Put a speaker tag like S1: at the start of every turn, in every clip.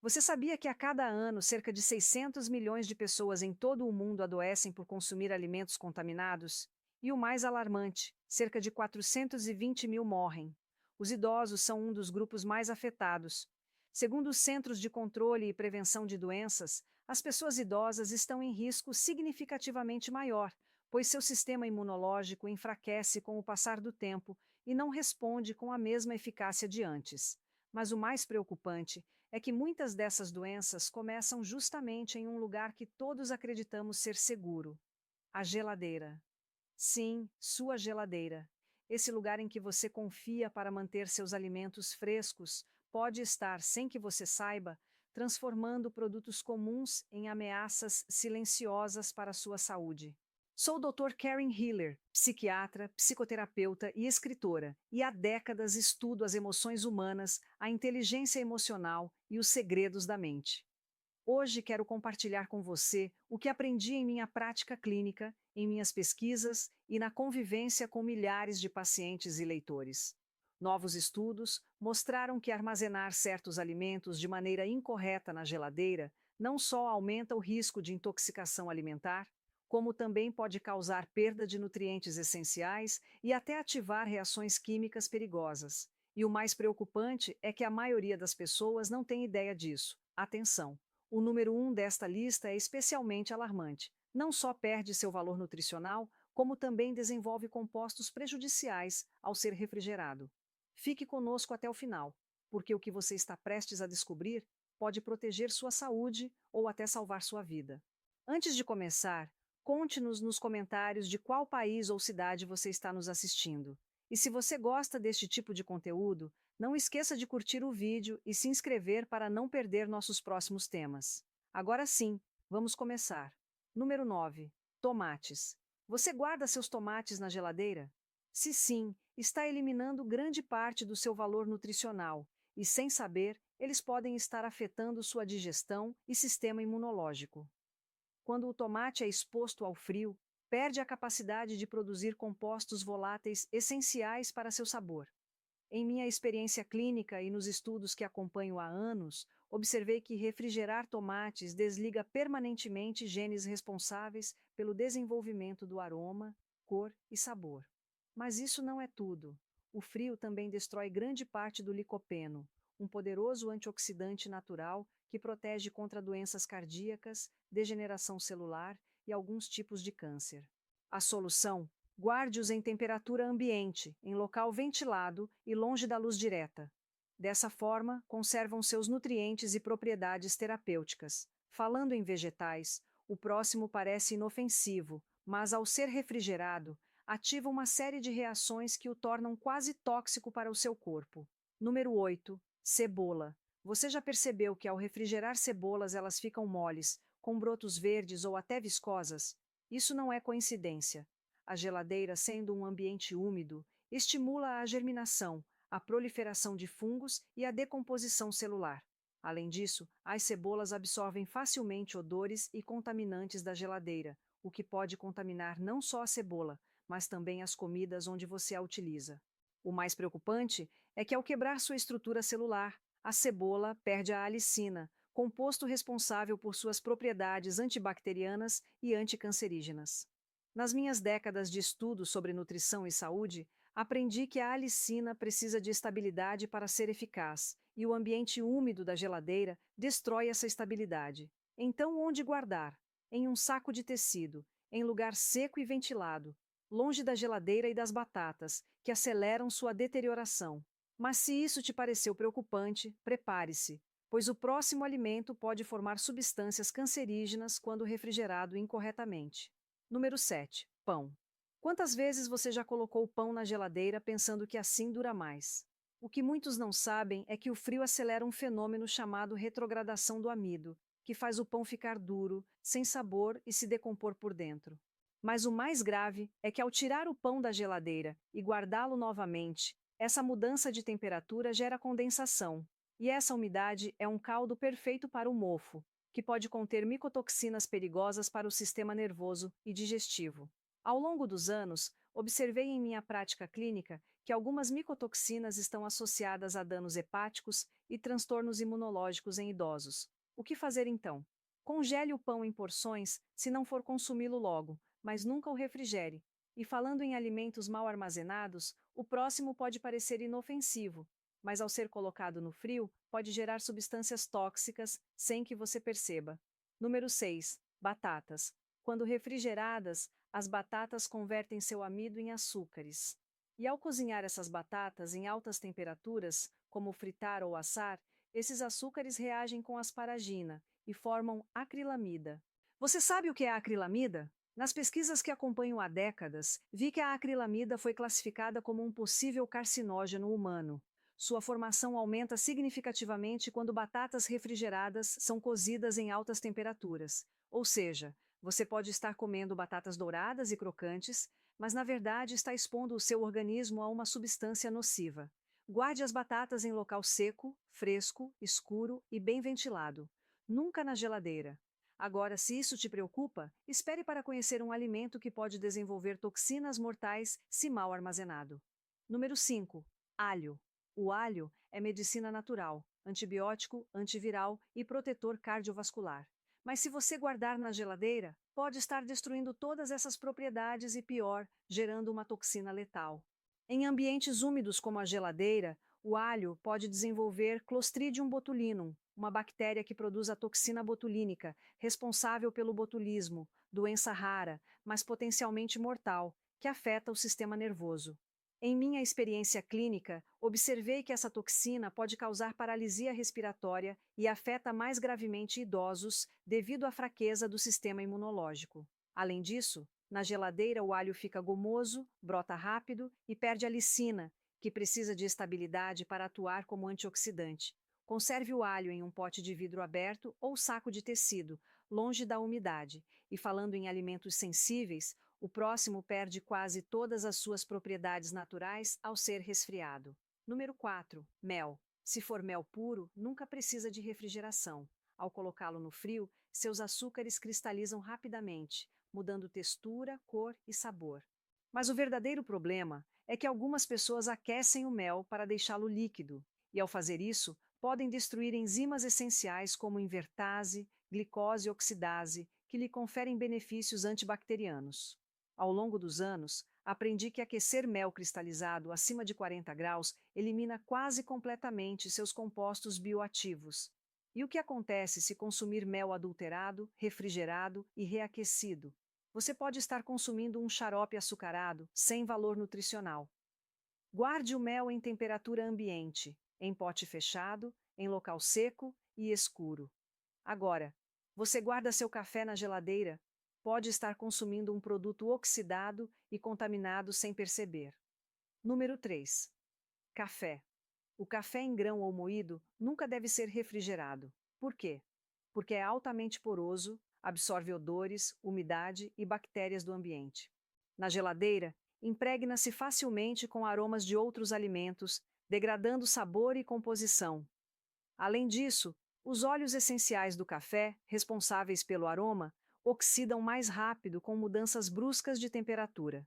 S1: Você sabia que a cada ano cerca de 600 milhões de pessoas em todo o mundo adoecem por consumir alimentos contaminados? E o mais alarmante, cerca de 420 mil morrem. Os idosos são um dos grupos mais afetados. Segundo os Centros de Controle e Prevenção de Doenças, as pessoas idosas estão em risco significativamente maior, pois seu sistema imunológico enfraquece com o passar do tempo e não responde com a mesma eficácia de antes. Mas o mais preocupante é que muitas dessas doenças começam justamente em um lugar que todos acreditamos ser seguro: a geladeira. Sim, sua geladeira. Esse lugar em que você confia para manter seus alimentos frescos pode estar, sem que você saiba, transformando produtos comuns em ameaças silenciosas para a sua saúde. Sou o Dr. Karen Hiller, psiquiatra, psicoterapeuta e escritora, e há décadas estudo as emoções humanas, a inteligência emocional e os segredos da mente. Hoje quero compartilhar com você o que aprendi em minha prática clínica, em minhas pesquisas e na convivência com milhares de pacientes e leitores. Novos estudos mostraram que armazenar certos alimentos de maneira incorreta na geladeira não só aumenta o risco de intoxicação alimentar, como também pode causar perda de nutrientes essenciais e até ativar reações químicas perigosas. E o mais preocupante é que a maioria das pessoas não tem ideia disso. Atenção! O número um desta lista é especialmente alarmante. Não só perde seu valor nutricional, como também desenvolve compostos prejudiciais ao ser refrigerado. Fique conosco até o final, porque o que você está prestes a descobrir pode proteger sua saúde ou até salvar sua vida. Antes de começar, conte-nos nos comentários de qual país ou cidade você está nos assistindo. E se você gosta deste tipo de conteúdo, não esqueça de curtir o vídeo e se inscrever para não perder nossos próximos temas. Agora sim, vamos começar. Número 9. Tomates. Você guarda seus tomates na geladeira? Se sim, está eliminando grande parte do seu valor nutricional e, sem saber, eles podem estar afetando sua digestão e sistema imunológico. Quando o tomate é exposto ao frio, perde a capacidade de produzir compostos voláteis essenciais para seu sabor. Em minha experiência clínica e nos estudos que acompanho há anos, observei que refrigerar tomates desliga permanentemente genes responsáveis pelo desenvolvimento do aroma, cor e sabor. Mas isso não é tudo. O frio também destrói grande parte do licopeno, um poderoso antioxidante natural que protege contra doenças cardíacas, degeneração celular e alguns tipos de câncer. A solução: guarde-os em temperatura ambiente, em local ventilado e longe da luz direta. Dessa forma, conservam seus nutrientes e propriedades terapêuticas. Falando em vegetais, o próximo parece inofensivo, mas ao ser refrigerado, ativa uma série de reações que o tornam quase tóxico para o seu corpo. Número 8. Cebola. Você já percebeu que ao refrigerar cebolas elas ficam moles, com brotos verdes ou até viscosas? Isso não é coincidência. A geladeira, sendo um ambiente úmido, estimula a germinação, a proliferação de fungos e a decomposição celular. Além disso, as cebolas absorvem facilmente odores e contaminantes da geladeira, o que pode contaminar não só a cebola, mas também as comidas onde você a utiliza. O mais preocupante é que, ao quebrar sua estrutura celular, a cebola perde a alicina, composto responsável por suas propriedades antibacterianas e anticancerígenas. Nas minhas décadas de estudo sobre nutrição e saúde, aprendi que a alicina precisa de estabilidade para ser eficaz, e o ambiente úmido da geladeira destrói essa estabilidade. Então, onde guardar? Em um saco de tecido, em lugar seco e ventilado, longe da geladeira e das batatas, que aceleram sua deterioração. Mas se isso te pareceu preocupante, prepare-se, pois o próximo alimento pode formar substâncias cancerígenas quando refrigerado incorretamente. Número 7. Pão. Quantas vezes você já colocou o pão na geladeira pensando que assim dura mais? O que muitos não sabem é que o frio acelera um fenômeno chamado retrogradação do amido, que faz o pão ficar duro, sem sabor e se decompor por dentro. Mas o mais grave é que, ao tirar o pão da geladeira e guardá-lo novamente, essa mudança de temperatura gera condensação, e essa umidade é um caldo perfeito para o mofo, que pode conter micotoxinas perigosas para o sistema nervoso e digestivo. Ao longo dos anos, observei em minha prática clínica que algumas micotoxinas estão associadas a danos hepáticos e transtornos imunológicos em idosos. O que fazer então? Congele o pão em porções se não for consumi-lo logo, mas nunca o refrigere. E falando em alimentos mal armazenados, o próximo pode parecer inofensivo, mas ao ser colocado no frio, pode gerar substâncias tóxicas sem que você perceba. Número 6. Batatas. Quando refrigeradas, as batatas convertem seu amido em açúcares. E ao cozinhar essas batatas em altas temperaturas, como fritar ou assar, esses açúcares reagem com asparagina e formam acrilamida. Você sabe o que é a acrilamida? Nas pesquisas que acompanho há décadas, vi que a acrilamida foi classificada como um possível carcinógeno humano. Sua formação aumenta significativamente quando batatas refrigeradas são cozidas em altas temperaturas. Ou seja, você pode estar comendo batatas douradas e crocantes, mas na verdade está expondo o seu organismo a uma substância nociva. Guarde as batatas em local seco, fresco, escuro e bem ventilado. Nunca na geladeira. Agora, se isso te preocupa, espere para conhecer um alimento que pode desenvolver toxinas mortais se mal armazenado. Número 5. Alho. O alho é medicina natural, antibiótico, antiviral e protetor cardiovascular. Mas se você guardar na geladeira, pode estar destruindo todas essas propriedades e pior, gerando uma toxina letal. Em ambientes úmidos como a geladeira, o alho pode desenvolver Clostridium botulinum, uma bactéria que produz a toxina botulínica, responsável pelo botulismo, doença rara, mas potencialmente mortal, que afeta o sistema nervoso. Em minha experiência clínica, observei que essa toxina pode causar paralisia respiratória e afeta mais gravemente idosos devido à fraqueza do sistema imunológico. Além disso, na geladeira o alho fica gomoso, brota rápido e perde a lisina, que precisa de estabilidade para atuar como antioxidante. Conserve o alho em um pote de vidro aberto ou saco de tecido, longe da umidade. E falando em alimentos sensíveis, o próximo perde quase todas as suas propriedades naturais ao ser resfriado. Número 4. Mel. Se for mel puro, nunca precisa de refrigeração. Ao colocá-lo no frio, seus açúcares cristalizam rapidamente, mudando textura, cor e sabor. Mas o verdadeiro problema é que algumas pessoas aquecem o mel para deixá-lo líquido, e ao fazer isso, podem destruir enzimas essenciais como invertase, glicose e oxidase, que lhe conferem benefícios antibacterianos. Ao longo dos anos, aprendi que aquecer mel cristalizado acima de 40 graus elimina quase completamente seus compostos bioativos. E o que acontece se consumir mel adulterado, refrigerado e reaquecido? Você pode estar consumindo um xarope açucarado sem valor nutricional. Guarde o mel em temperatura ambiente, em pote fechado, em local seco e escuro. Agora, você guarda seu café na geladeira, pode estar consumindo um produto oxidado e contaminado sem perceber. Número 3. Café. O café em grão ou moído nunca deve ser refrigerado. Por quê? Porque é altamente poroso, absorve odores, umidade e bactérias do ambiente. Na geladeira, impregna-se facilmente com aromas de outros alimentos, degradando sabor e composição. Além disso, os óleos essenciais do café, responsáveis pelo aroma, oxidam mais rápido com mudanças bruscas de temperatura.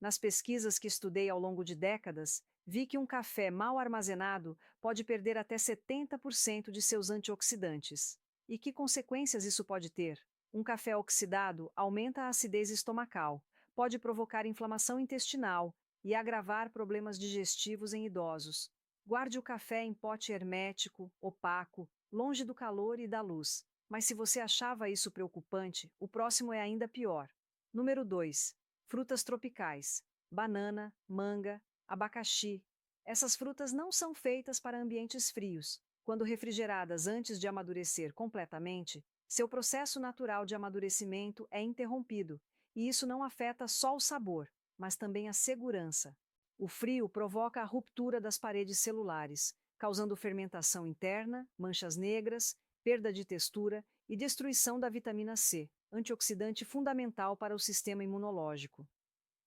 S1: Nas pesquisas que estudei ao longo de décadas, vi que um café mal armazenado pode perder até 70% de seus antioxidantes. E que consequências isso pode ter? Um café oxidado aumenta a acidez estomacal, pode provocar inflamação intestinal e agravar problemas digestivos em idosos. Guarde o café em pote hermético, opaco, longe do calor e da luz. Mas se você achava isso preocupante, o próximo é ainda pior. Número 2. Frutas tropicais. Banana, manga, abacaxi. Essas frutas não são feitas para ambientes frios. Quando refrigeradas antes de amadurecer completamente, seu processo natural de amadurecimento é interrompido, e isso não afeta só o sabor, mas também a segurança. O frio provoca a ruptura das paredes celulares, causando fermentação interna, manchas negras, perda de textura e destruição da vitamina C, antioxidante fundamental para o sistema imunológico.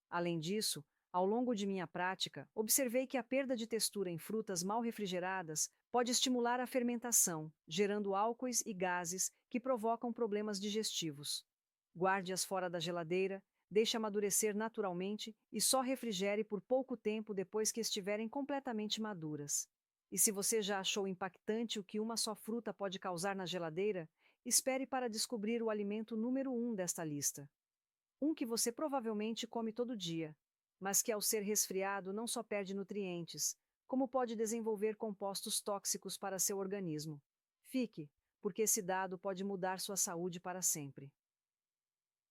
S1: Além disso, ao longo de minha prática, observei que a perda de textura em frutas mal refrigeradas pode estimular a fermentação, gerando álcoois e gases que provocam problemas digestivos. Guarde-as fora da geladeira, deixe amadurecer naturalmente e só refrigere por pouco tempo depois que estiverem completamente maduras. E se você já achou impactante o que uma só fruta pode causar na geladeira, espere para descobrir o alimento número 1 desta lista. Um que você provavelmente come todo dia, mas que ao ser resfriado não só perde nutrientes, como pode desenvolver compostos tóxicos para seu organismo. Fique, porque esse dado pode mudar sua saúde para sempre.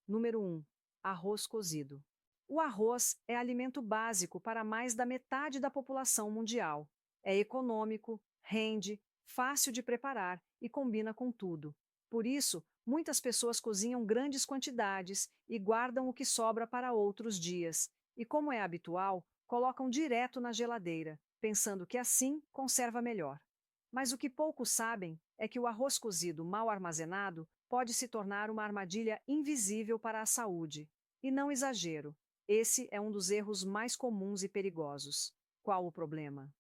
S1: Número 1. Arroz cozido. O arroz é alimento básico para mais da metade da população mundial. É econômico, rende, fácil de preparar e combina com tudo. Por isso, muitas pessoas cozinham grandes quantidades e guardam o que sobra para outros dias. E, como é habitual, colocam direto na geladeira, pensando que assim conserva melhor. Mas o que poucos sabem é que o arroz cozido mal armazenado pode se tornar uma armadilha invisível para a saúde. E não exagero, esse é um dos erros mais comuns e perigosos. Qual o problema?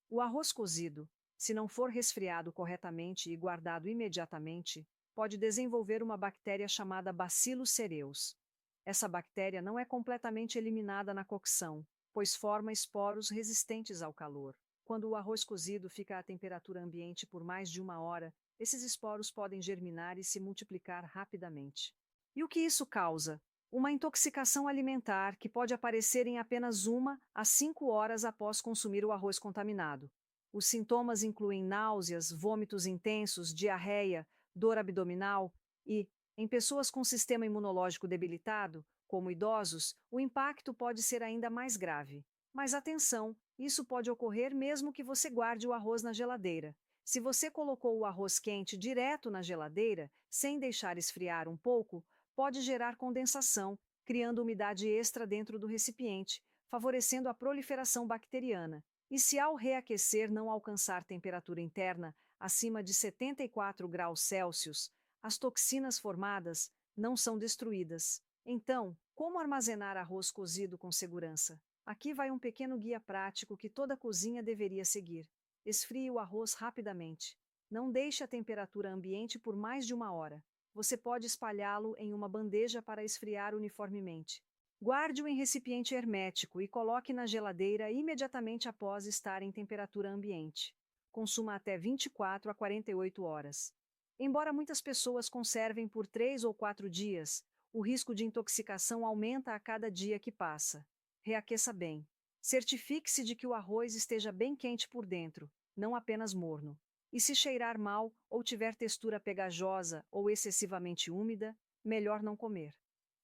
S1: O arroz cozido, se não for resfriado corretamente e guardado imediatamente, pode desenvolver uma bactéria chamada Bacillus cereus. Essa bactéria não é completamente eliminada na cocção, pois forma esporos resistentes ao calor. Quando o arroz cozido fica à temperatura ambiente por mais de uma hora, esses esporos podem germinar e se multiplicar rapidamente. E o que isso causa? Uma intoxicação alimentar que pode aparecer em apenas 1 a 5 horas após consumir o arroz contaminado. Os sintomas incluem náuseas, vômitos intensos, diarreia, dor abdominal e, em pessoas com sistema imunológico debilitado, como idosos, o impacto pode ser ainda mais grave. Mas atenção, isso pode ocorrer mesmo que você guarde o arroz na geladeira. Se você colocou o arroz quente direto na geladeira, sem deixar esfriar um pouco, pode gerar condensação, criando umidade extra dentro do recipiente, favorecendo a proliferação bacteriana. E se ao reaquecer não alcançar temperatura interna acima de 74 graus Celsius, as toxinas formadas não são destruídas. Então, como armazenar arroz cozido com segurança? Aqui vai um pequeno guia prático que toda cozinha deveria seguir. Esfrie o arroz rapidamente. Não deixe a temperatura ambiente por mais de uma hora. Você pode espalhá-lo em uma bandeja para esfriar uniformemente. Guarde-o em recipiente hermético e coloque na geladeira imediatamente após estar em temperatura ambiente. Consuma até 24 a 48 horas. Embora muitas pessoas conservem por 3 ou 4 dias, o risco de intoxicação aumenta a cada dia que passa. Reaqueça bem. Certifique-se de que o arroz esteja bem quente por dentro, não apenas morno. E se cheirar mal ou tiver textura pegajosa ou excessivamente úmida, melhor não comer.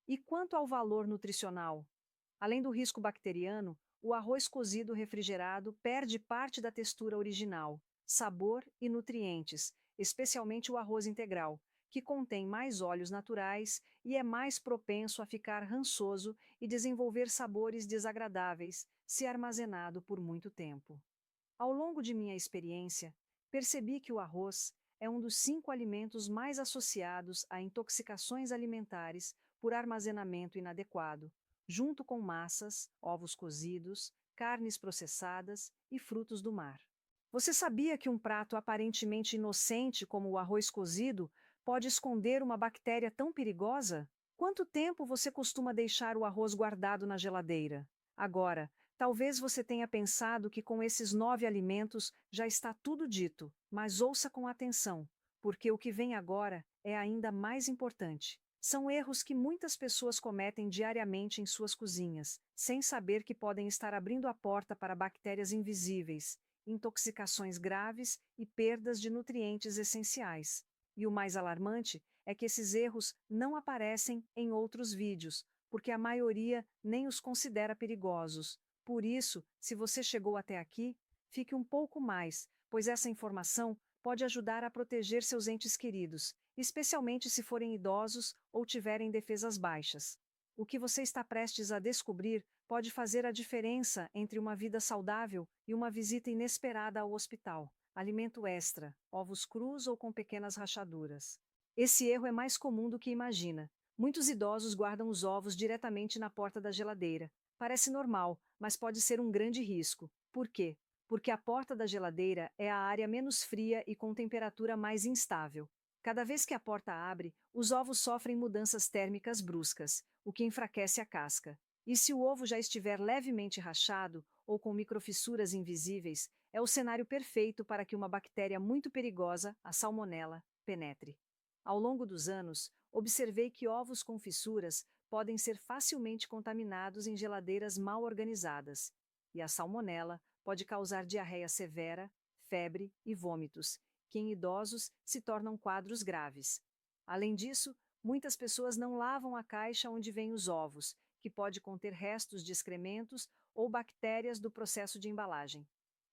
S1: E quanto ao valor nutricional? Além do risco bacteriano, o arroz cozido refrigerado perde parte da textura original, sabor e nutrientes, especialmente o arroz integral, que contém mais óleos naturais e é mais propenso a ficar rançoso e desenvolver sabores desagradáveis se armazenado por muito tempo. Ao longo de minha experiência, percebi que o arroz é um dos 5 alimentos mais associados a intoxicações alimentares por armazenamento inadequado, junto com massas, ovos cozidos, carnes processadas e frutos do mar. Você sabia que um prato aparentemente inocente como o arroz cozido pode esconder uma bactéria tão perigosa? Quanto tempo você costuma deixar o arroz guardado na geladeira? Agora, talvez você tenha pensado que com esses 9 alimentos já está tudo dito, mas ouça com atenção, porque o que vem agora é ainda mais importante. São erros que muitas pessoas cometem diariamente em suas cozinhas, sem saber que podem estar abrindo a porta para bactérias invisíveis, intoxicações graves e perdas de nutrientes essenciais. E o mais alarmante é que esses erros não aparecem em outros vídeos, porque a maioria nem os considera perigosos. Por isso, se você chegou até aqui, fique um pouco mais, pois essa informação pode ajudar a proteger seus entes queridos, especialmente se forem idosos ou tiverem defesas baixas. O que você está prestes a descobrir pode fazer a diferença entre uma vida saudável e uma visita inesperada ao hospital. Alimento extra, ovos crus ou com pequenas rachaduras. Esse erro é mais comum do que imagina. Muitos idosos guardam os ovos diretamente na porta da geladeira. Parece normal, mas pode ser um grande risco. Por quê? Porque a porta da geladeira é a área menos fria e com temperatura mais instável. Cada vez que a porta abre, os ovos sofrem mudanças térmicas bruscas, o que enfraquece a casca. E se o ovo já estiver levemente rachado ou com microfissuras invisíveis, é o cenário perfeito para que uma bactéria muito perigosa, a salmonela, penetre. Ao longo dos anos, observei que ovos com fissuras podem ser facilmente contaminados em geladeiras mal organizadas, e a salmonela pode causar diarreia severa, febre e vômitos, que em idosos se tornam quadros graves. Além disso, muitas pessoas não lavam a caixa onde vêm os ovos, que pode conter restos de excrementos ou bactérias do processo de embalagem.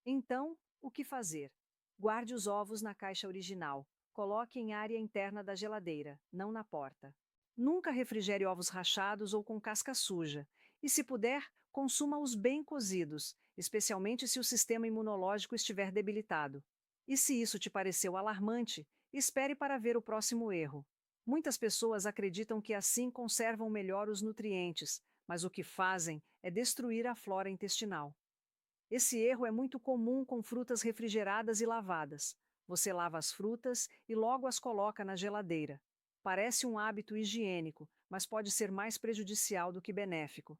S1: Então, o que fazer? Guarde os ovos na caixa original. Coloque em área interna da geladeira, não na porta. Nunca refrigere ovos rachados ou com casca suja. E, se puder, consuma-os bem cozidos, especialmente se o sistema imunológico estiver debilitado. E se isso te pareceu alarmante, espere para ver o próximo erro. Muitas pessoas acreditam que assim conservam melhor os nutrientes, mas o que fazem é destruir a flora intestinal. Esse erro é muito comum com frutas refrigeradas e lavadas. Você lava as frutas e logo as coloca na geladeira. Parece um hábito higiênico, mas pode ser mais prejudicial do que benéfico.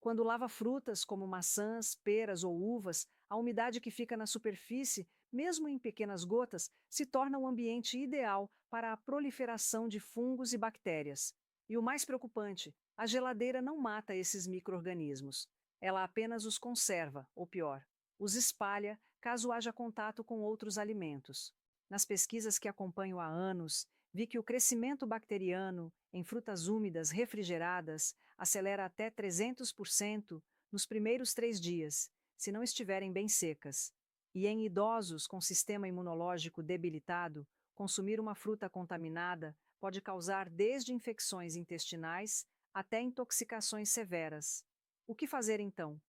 S1: Quando lava frutas como maçãs, peras ou uvas, a umidade que fica na superfície, mesmo em pequenas gotas, se torna um ambiente ideal para a proliferação de fungos e bactérias. E o mais preocupante, a geladeira não mata esses micro-organismos. Ela apenas os conserva, ou pior, os espalha caso haja contato com outros alimentos. Nas pesquisas que acompanho há anos, vi que o crescimento bacteriano em frutas úmidas refrigeradas acelera até 300% nos primeiros 3 dias, se não estiverem bem secas. E em idosos com sistema imunológico debilitado, consumir uma fruta contaminada pode causar desde infecções intestinais até intoxicações severas. O que fazer então?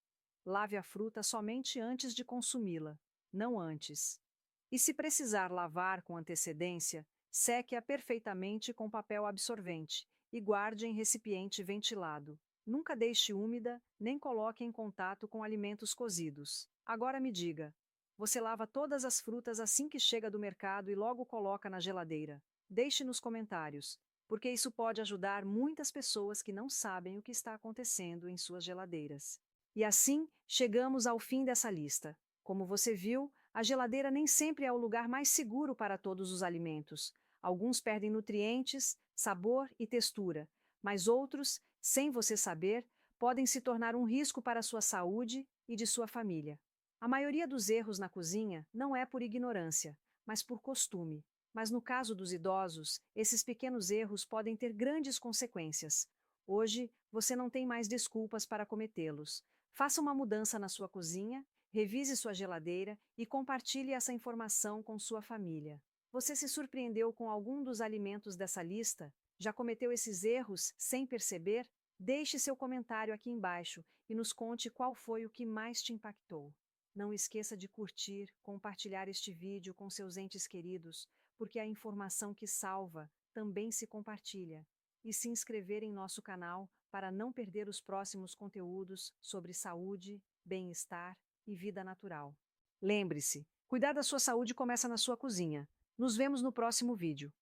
S1: Lave a fruta somente antes de consumi-la, não antes. E se precisar lavar com antecedência, seque-a perfeitamente com papel absorvente e guarde em recipiente ventilado. Nunca deixe úmida, nem coloque em contato com alimentos cozidos. Agora me diga, você lava todas as frutas assim que chega do mercado e logo coloca na geladeira? Deixe nos comentários, porque isso pode ajudar muitas pessoas que não sabem o que está acontecendo em suas geladeiras. E assim, chegamos ao fim dessa lista. Como você viu, a geladeira nem sempre é o lugar mais seguro para todos os alimentos. Alguns perdem nutrientes, sabor e textura, mas outros, sem você saber, podem se tornar um risco para a sua saúde e de sua família. A maioria dos erros na cozinha não é por ignorância, mas por costume. Mas no caso dos idosos, esses pequenos erros podem ter grandes consequências. Hoje, você não tem mais desculpas para cometê-los. Faça uma mudança na sua cozinha, revise sua geladeira e compartilhe essa informação com sua família. Você se surpreendeu com algum dos alimentos dessa lista? Já cometeu esses erros sem perceber? Deixe seu comentário aqui embaixo e nos conte qual foi o que mais te impactou. Não esqueça de curtir, compartilhar este vídeo com seus entes queridos, porque a informação que salva também se compartilha. E se inscrever em nosso canal para não perder os próximos conteúdos sobre saúde, bem-estar e vida natural. Lembre-se, cuidar da sua saúde começa na sua cozinha. Nos vemos no próximo vídeo.